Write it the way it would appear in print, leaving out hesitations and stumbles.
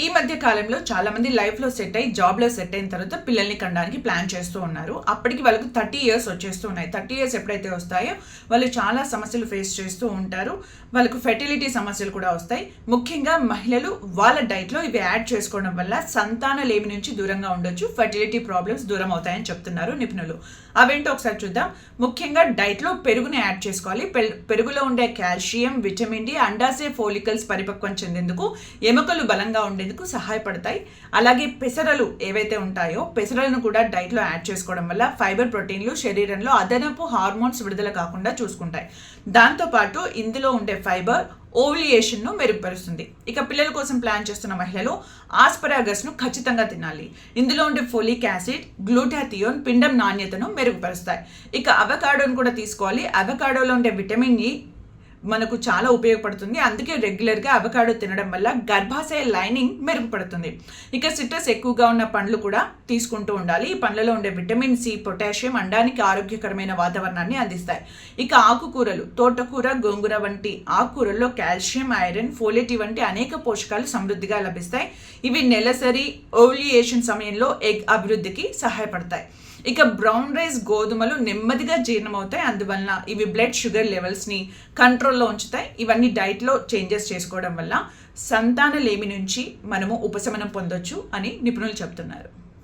ఈ మధ్య కాలంలో చాలా మంది లైఫ్లో సెట్ అయ్యి జాబ్లో సెట్ అయిన తర్వాత పిల్లల్ని కనడానికి ప్లాన్ చేస్తూ ఉన్నారు. అప్పటికి వాళ్ళకు 30 ఇయర్స్ వచ్చేస్తూ ఉన్నాయి. 30 ఇయర్స్ ఎప్పుడైతే వస్తాయో వాళ్ళు చాలా సమస్యలు ఫేస్ చేస్తూ ఉంటారు. వాళ్ళకు ఫెర్టిలిటీ సమస్యలు కూడా వస్తాయి. ముఖ్యంగా మహిళలు వాళ్ళ డైట్లో ఇవి యాడ్ చేసుకోవడం వల్ల సంతానలేమి నుంచి దూరంగా ఉండొచ్చు, ఫెర్టిలిటీ ప్రాబ్లమ్స్ దూరం అవుతాయని చెప్తున్నారు నిపుణులు. అవేంటో ఒకసారి చూద్దాం. ముఖ్యంగా డైట్లో పెరుగుని యాడ్ చేసుకోవాలి. పెరుగులో ఉండే కాల్షియం, విటమిన్ డి అండాశయ ఫోలికల్స్ పరిపక్వం చెందేందుకు, ఎముకలు బలంగా ఉండేందుకు సహాయపడతాయి. అలాగే పెసరలు ఏవైతే ఉంటాయో పెసరలను కూడా డైట్లో యాడ్ చేసుకోవడం వల్ల ఫైబర్, ప్రోటీన్లు శరీరంలో అదనపు హార్మోన్స్ విడుదల కాకుండా చూసుకుంటాయి. దాంతోపాటు ఇందులో ఉండే ఫైబర్ ఓవ్యులేషన్ను మెరుగుపరుస్తుంది. ఇక పిల్లల కోసం ప్లాన్ చేస్తున్న మహిళలు ఆస్పరాగస్ను ఖచ్చితంగా తినాలి. ఇందులో ఉండే ఫోలిక్ యాసిడ్, గ్లూటాథియోన్ పిండం నాణ్యతను మెరుగుపరుస్తాయి. ఇక అవకాడోను కూడా తీసుకోవాలి. అవకాడోలో ఉండే విటమిన్ ఇ మనకు చాలా ఉపయోగపడుతుంది. అందుకే రెగ్యులర్గా అవకాడో తినడం వల్ల గర్భాశయ లైనింగ్ మెరుగుపడుతుంది. ఇక సిట్రస్ ఎక్కువగా ఉన్న పండ్లు కూడా తీసుకుంటూ ఉండాలి. ఈ పండ్లలో ఉండే విటమిన్ సి, పొటాషియం అండానికి ఆరోగ్యకరమైన వాతావరణాన్ని అందిస్తాయి. ఇక ఆకుకూరలు, తోటకూర, గోంగూర వంటి ఆకుకూరల్లో కాల్షియం, ఐరన్, ఫోలేట్ వంటి అనేక పోషకాలు సమృద్ధిగా లభిస్తాయి. ఇవి నెలసరి ఓవ్యులేషన్ సమయంలో ఎగ్ అభివృద్ధికి సహాయపడతాయి. ఇక బ్రౌన్ రైస్, గోధుమలు నెమ్మదిగా జీర్ణమవుతాయి. అందువలన ఇవి బ్లడ్ షుగర్ లెవెల్స్ని కంట్రోల్లో ఉంచుతాయి. ఇవన్నీ డైట్లో చేంజెస్ చేసుకోవడం వల్ల సంతానలేమి నుంచి మనము ఉపశమనం పొందొచ్చు అని నిపుణులు చెప్తున్నారు.